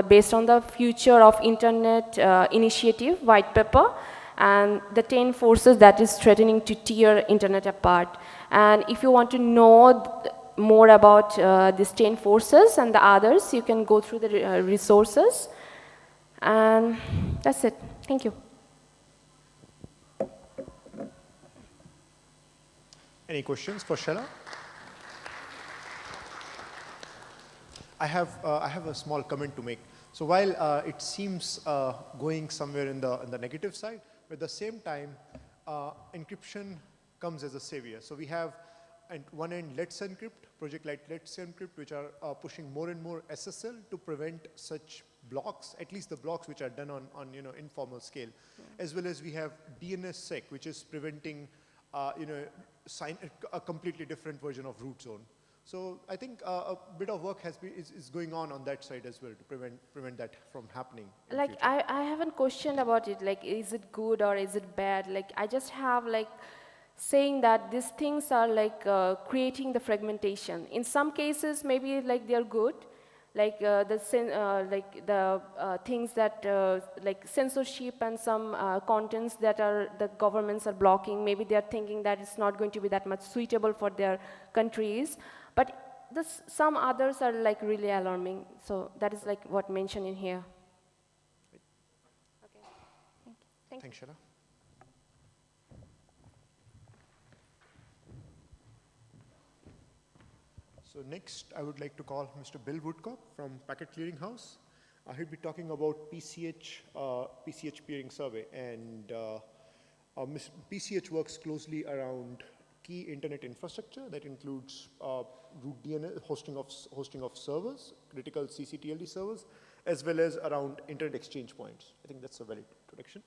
F: based on the Future of Internet Initiative white paper, and the 10 forces that is threatening to tear internet apart. And if you want to know more about these 10 forces and the others, you can go through the resources. And that's it. Thank you.
A: Any questions for Sheila? I have a small comment to make. So while it seems going somewhere in the negative side, but at the same time, encryption comes as a savior. So we have at one end Let's Encrypt, project like Let's Encrypt, which are pushing more and more SSL to prevent such blocks, at least the blocks which are done on informal scale, as well as we have DNSSEC, which is preventing a completely different version of root zone. So I think a bit of work is going on that side as well to prevent that from happening.
F: Like I haven't questioned about it. Like, is it good or is it bad? Like I just have like saying that these things are like creating the fragmentation. In some cases, maybe like they're good, like things that like censorship and some contents that the governments are blocking. Maybe they are thinking that it's not going to be that much suitable for their countries. But some others are like really alarming. So that is like what mentioned in here. Okay. Thank you.
A: Thanks, Sheila. So next, I would like to call Mr. Bill Woodcock from Packet Clearing House. He'll be talking about PCH peering survey, and PCH works closely around key internet infrastructure that includes root DNS, hosting of servers, critical CCTLD servers, as well as around internet exchange points. I think that's a valid introduction.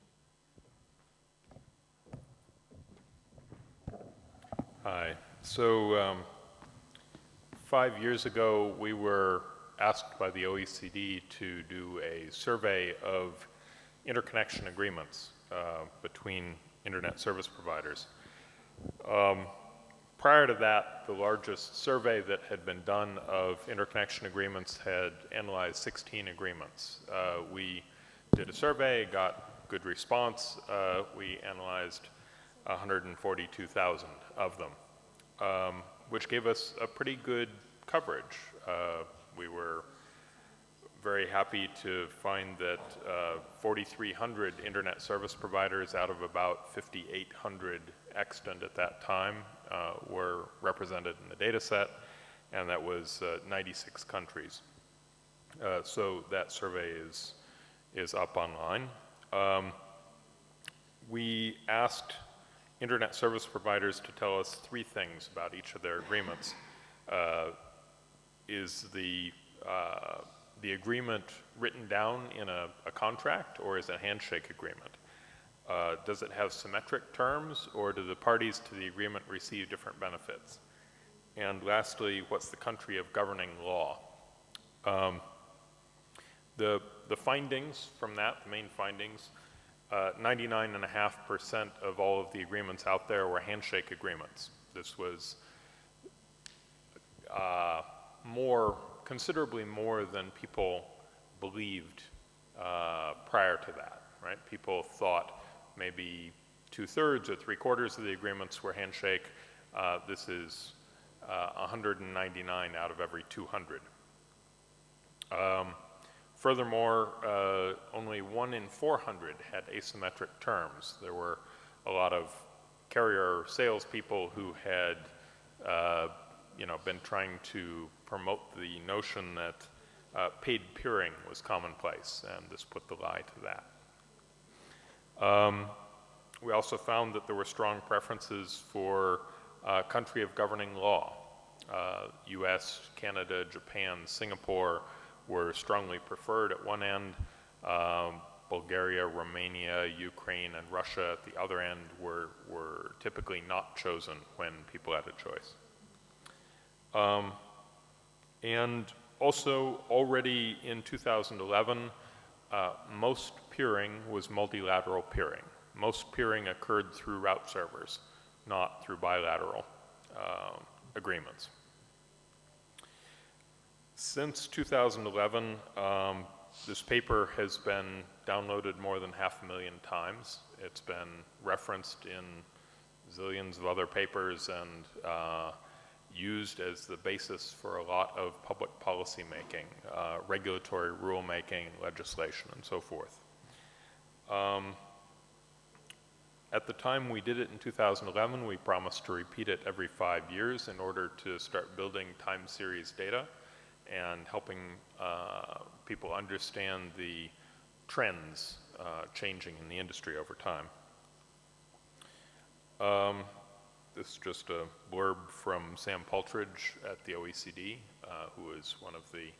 G: Hi. So 5 years ago, we were asked by the OECD to do a survey of interconnection agreements between internet service providers. Prior to that, the largest survey that had been done of interconnection agreements had analyzed 16 agreements. We did a survey, got good response. We analyzed 142,000 of them, which gave us a pretty good coverage. We were very happy to find that 4,300 internet service providers out of about 5,800 extant at that time were represented in the data set, and that was 96 countries. So that survey is is up online. We asked internet service providers to tell us 3 things about each of their agreements. Is the agreement written down in a contract, or is it a handshake agreement? Does it have symmetric terms, or do the parties to the agreement receive different benefits? And lastly, what's the country of governing law? The findings from that, the main findings, 99.5% of all of the agreements out there were handshake agreements. This was considerably more than people believed prior to that, right? People thought maybe 2/3 or 3/4 of the agreements were handshake. This is 199 out of every 200. Furthermore, only 1 in 400 had asymmetric terms. There were a lot of carrier salespeople who had been trying to promote the notion that paid peering was commonplace, and this put the lie to that. We also found that there were strong preferences for country of governing law. US, Canada, Japan, Singapore were strongly preferred at one end. Bulgaria, Romania, Ukraine, and Russia at the other end were typically not chosen when people had a choice. And also, already in 2011, most peering was multilateral peering. Most peering occurred through route servers, not through bilateral agreements. Since 2011, this paper has been downloaded more than 500,000 times. It's been referenced in zillions of other papers and used as the basis for a lot of public policy making, regulatory rulemaking, legislation, and so forth. At the time we did it in 2011, we promised to repeat it every 5 years in order to start building time series data and helping people understand the trends changing in the industry over time. This is just a blurb from Sam Paltridge at the OECD, who is one of the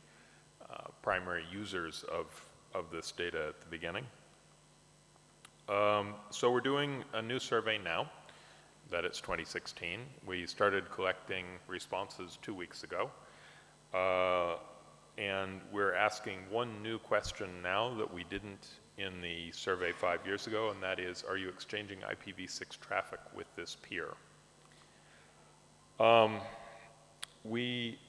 G: primary users of this data at the beginning. So we're doing a new survey now that it's 2016. We started collecting responses 2 weeks ago. And we're asking one new question now that we didn't in the survey 5 years ago, and that is, are you exchanging IPv6 traffic with this peer? We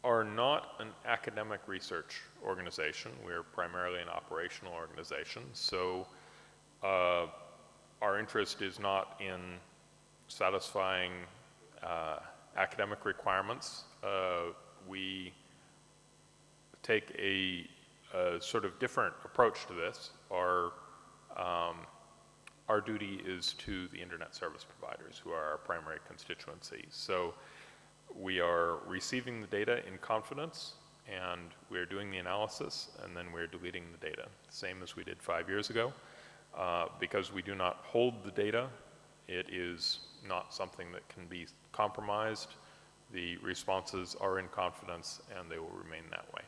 G: are not an academic research organization. We're primarily an operational organization. So our interest is not in satisfying academic requirements. We take a sort of different approach to this. Our duty is to the internet service providers, who are our primary constituency. So we are receiving the data in confidence, and we're doing the analysis, and then we're deleting the data, same as we did 5 years ago. Because we do not hold the data, it is not something that can be compromised. The responses are in confidence, and they will remain that way.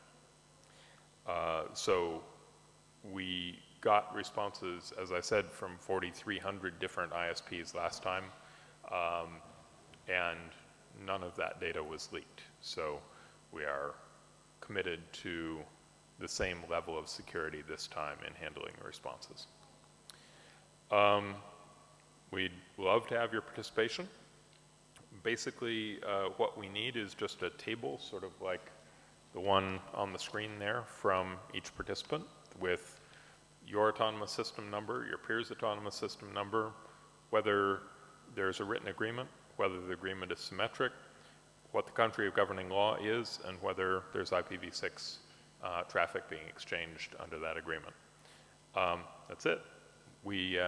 G: So we got responses, as I said, from 4,300 different ISPs last time, and none of that data was leaked. So we are committed to the same level of security this time in handling the responses. We'd love to have your participation. Basically, what we need is just a table, sort of like the one on the screen there, from each participant with your autonomous system number, your peer's autonomous system number, whether there's a written agreement, whether the agreement is symmetric, what the country of governing law is, and whether there's IPv6 traffic being exchanged under that agreement. That's it. We've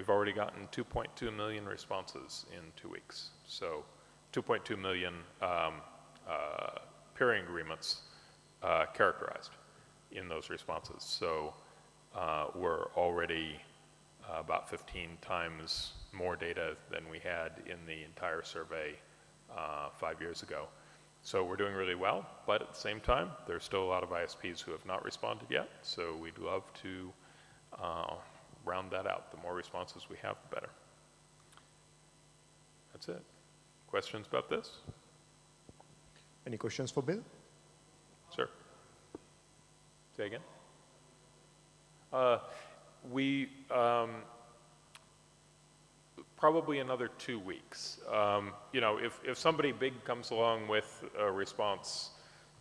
G: already gotten 2.2 million responses in 2 weeks. So 2.2 million peering agreements characterized. in those responses. So we're already about 15 times more data than we had in the entire survey 5 years ago. So we're doing really well, but at the same time, there's still a lot of ISPs who have not responded yet, so we'd love to round that out. The more responses we have, the better. That's it. Questions about this?
A: Any questions for Bill?
G: Sir? Say again? We probably another 2 weeks. You know, if somebody big comes along with a response,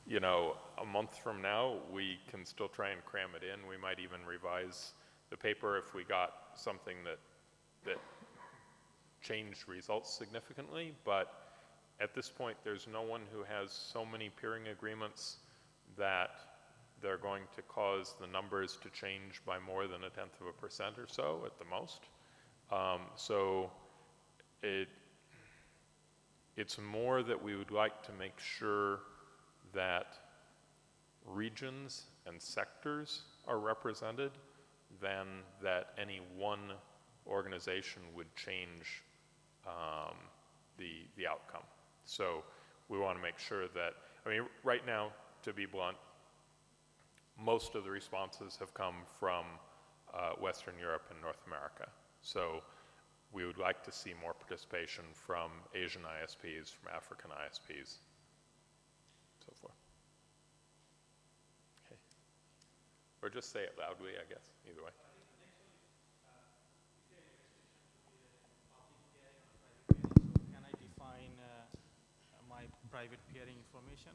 G: you know, a month from now, we can still try and cram it in. We might even revise the paper if we got something that changed results significantly. But at this point, there's no one who has so many peering agreements that they're going to cause the numbers to change by more than 0.1% or so at the most. So it's more that we would like to make sure that regions and sectors are represented than that any one organization would change the outcome. So we want to make sure that, I mean, right now, to be blunt, most of the responses have come from Western Europe and North America. So we would like to see more participation from Asian ISPs, from African ISPs, so forth. Okay. Or just say it loudly, I guess, either way.
D: Can I define my private peering information?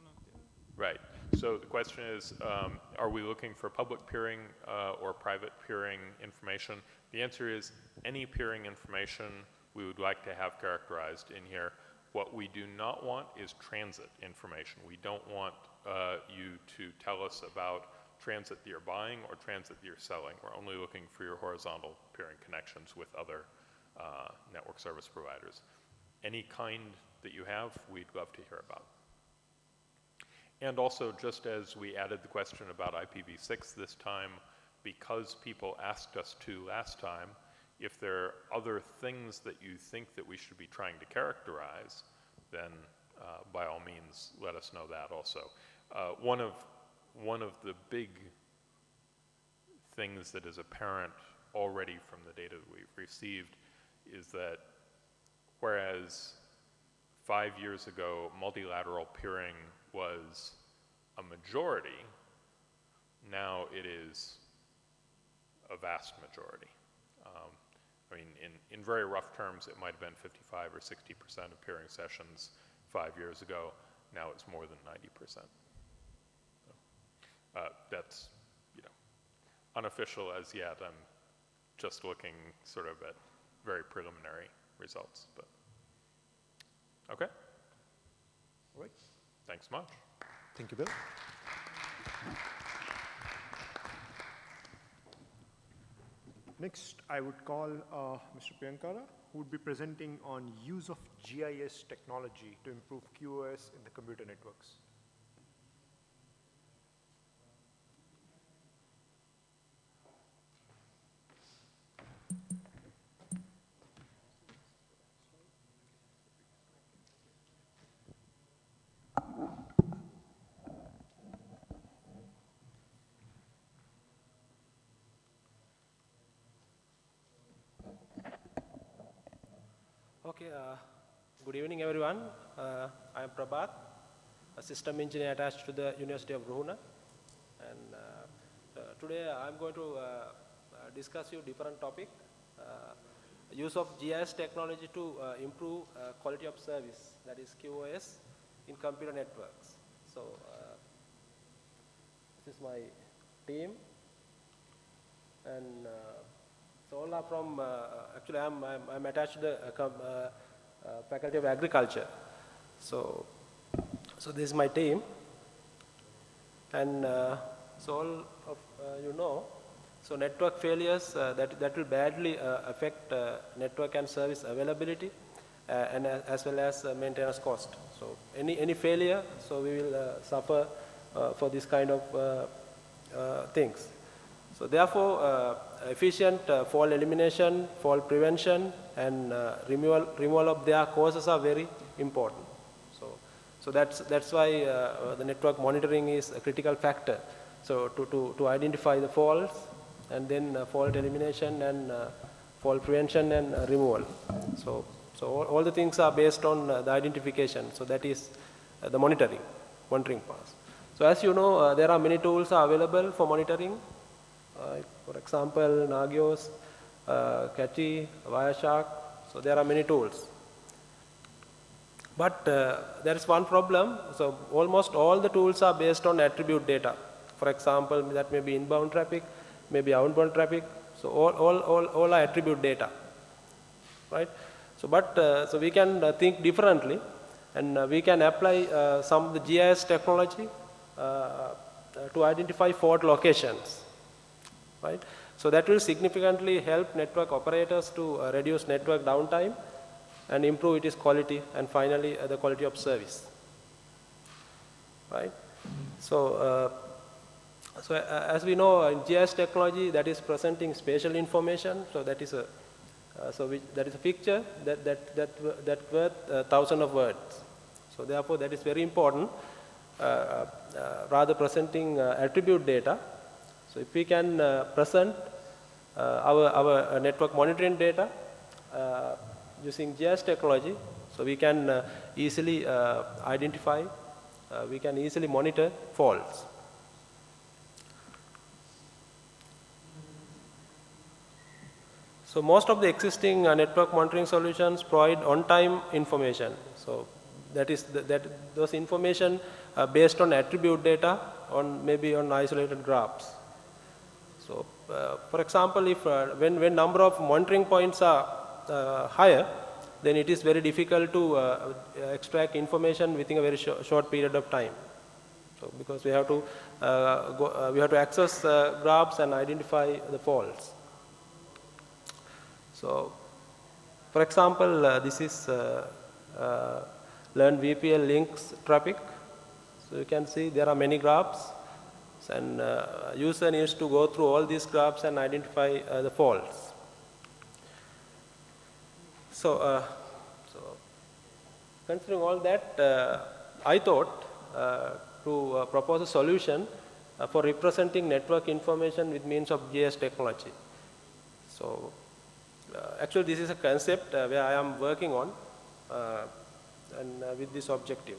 G: Right. So the question is, are we looking for public peering or private peering information? The answer is any peering information we would like to have characterized in here. What we do not want is transit information. We don't want you to tell us about transit that you're buying or transit that you're selling. We're only looking for your horizontal peering connections with other network service providers. Any kind that you have, we'd love to hear about. And also, just as we added the question about IPv6 this time, because people asked us to last time, if there are other things that you think that we should be trying to characterize, then by all means, let us know that also. One of the big things that is apparent already from the data that we've received is that whereas 5 years ago, multilateral peering was a majority, now it is a vast majority. I mean, in very rough terms, it might have been 55 or 60% of peering sessions 5 years ago. Now it's more than 90%. So, that's, you know, unofficial as yet. I'm just looking sort of at very preliminary results, but okay.
A: All right.
G: Thanks much.
A: Thank you, Bill. Next, I would call Mr. Priyankara, who would be presenting on use of GIS technology to improve QoS in the computer networks.
H: Okay, good evening everyone. I am Prabhat, a system engineer attached to the University of Ruhuna. And today I'm going to discuss you different topic, use of GIS technology to improve quality of service, that is QoS, in computer networks. So this is my team. And so all are from, actually I'm attached to the Faculty of Agriculture. So this is my team. And so all of you know, so network failures, that will badly affect network and service availability and as well as maintenance cost. So any failure, so we will suffer for this kind of things. So therefore, efficient fault elimination, fault prevention, and removal of their causes are very important. So that's why the network monitoring is a critical factor. So to identify the faults, and then fault elimination and fault prevention and removal. So all the things are based on the identification. So that is the monitoring pass. So as you know, there are many tools are available for monitoring. For example, Nagios, Catchy, Wireshark. So there are many tools. But there is one problem. So almost all the tools are based on attribute data. For example, that may be inbound traffic, maybe outbound traffic. So all are attribute data, right? So so we can think differently, and we can apply some of the GIS technology to identify fault locations, right? So that will significantly help network operators to reduce network downtime and improve its quality, and finally the quality of service, right? So as we know, in GIS technology, that is presenting spatial information. So that is a that is a picture that worth 1,000 of words. So therefore, that is very important. Rather presenting attribute data. So if we can present our network monitoring data using GIS technology, so we can easily identify, we can easily monitor faults. So most of the existing network monitoring solutions provide on-time information. So that is those information based on attribute data, maybe on isolated graphs. So for example, if when number of monitoring points are higher, then it is very difficult to extract information within a very short period of time. So because we have to access graphs and identify the faults. So for example, this is learn VPL links traffic. So you can see there are many graphs, and user needs to go through all these graphs and identify the faults. So considering all that, I thought to propose a solution for representing network information with means of GIS technology. So actually, this is a concept where I am working on, and with this objective.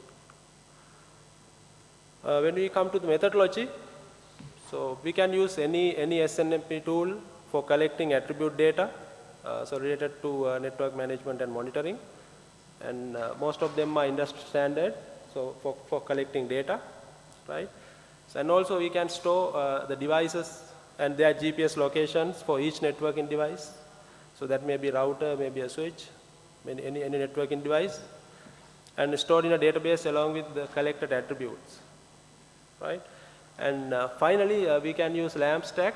H: When we come to the methodology, so we can use any SNMP tool for collecting attribute data, so related to network management and monitoring, and most of them are industry standard, so for collecting data, right? So, and also we can store the devices and their GPS locations for each networking device. So that may be router, maybe a switch, any networking device, and stored in a database along with the collected attributes, right? And finally, we can use LAMP stack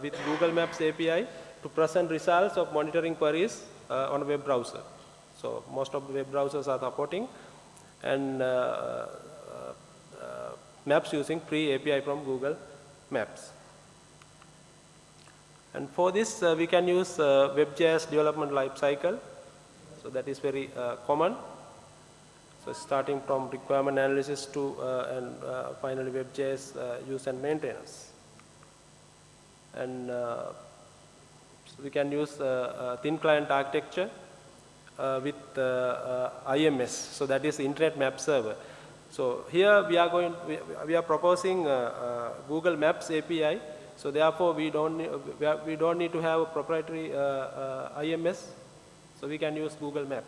H: with Google Maps API to present results of monitoring queries on a web browser. So most of the web browsers are supporting, and maps using free API from Google Maps. And for this, we can use WebGIS development lifecycle. So that is very common. So starting from requirement analysis to and finally WebGIS use and maintenance. And so we can use thin client architecture with IMS. So that is Internet Map Server. So here we are proposing Google Maps API. So therefore, we don't need to have a proprietary IMS. So we can use Google Map.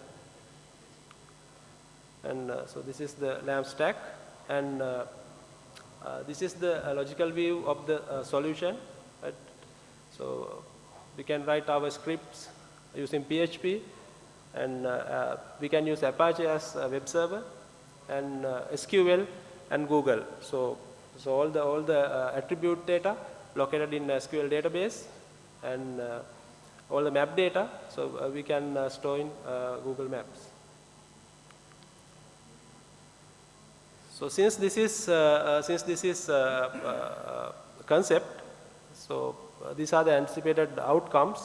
H: And so this is the LAMP stack, and this is the logical view of the solution. Right? So we can write our scripts using PHP, and we can use Apache as a web server, and SQL and Google. So all the attribute data located in SQL database, and all the map data, so we can store in Google Maps. So since this is concept. So these are the anticipated outcomes.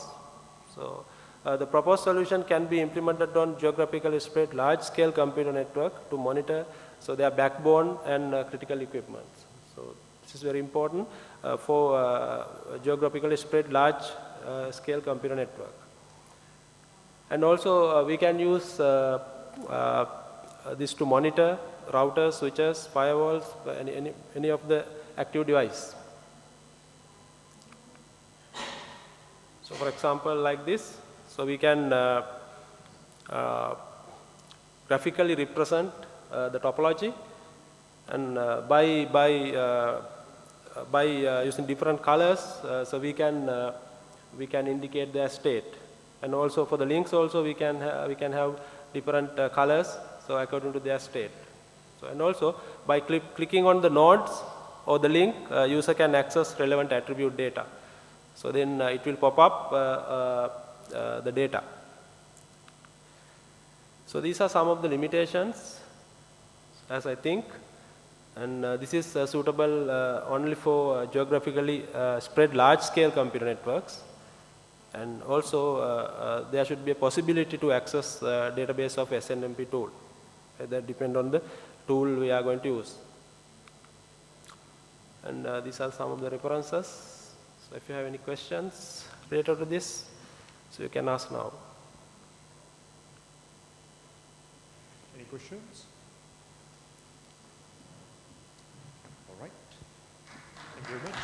H: So the proposed solution can be implemented on geographically spread large-scale computer network to monitor their backbone and critical equipment. So this is very important for geographically spread large-scale computer network. And also we can use this to monitor routers, switches, firewalls, any of the active device. So for example, like this, so we can graphically represent the topology, and by using different colors, so we can indicate their state. And also for the links also we can have different colors, so according to their state. So and also by clicking on the nodes or the link, user can access relevant attribute data. So then it will pop up the data. So these are some of the limitations, as I think, and this is suitable only for geographically spread large-scale computer networks. And also there should be a possibility to access database of SNMP tool. That depends on the tool we are going to use. And these are some of the references. So if you have any questions related to this, so you can ask now.
A: Any questions? All right. Thank you very much.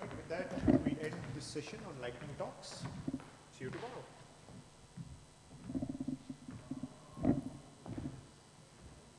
A: Right, with that, we end this session on lightning talks. See you tomorrow.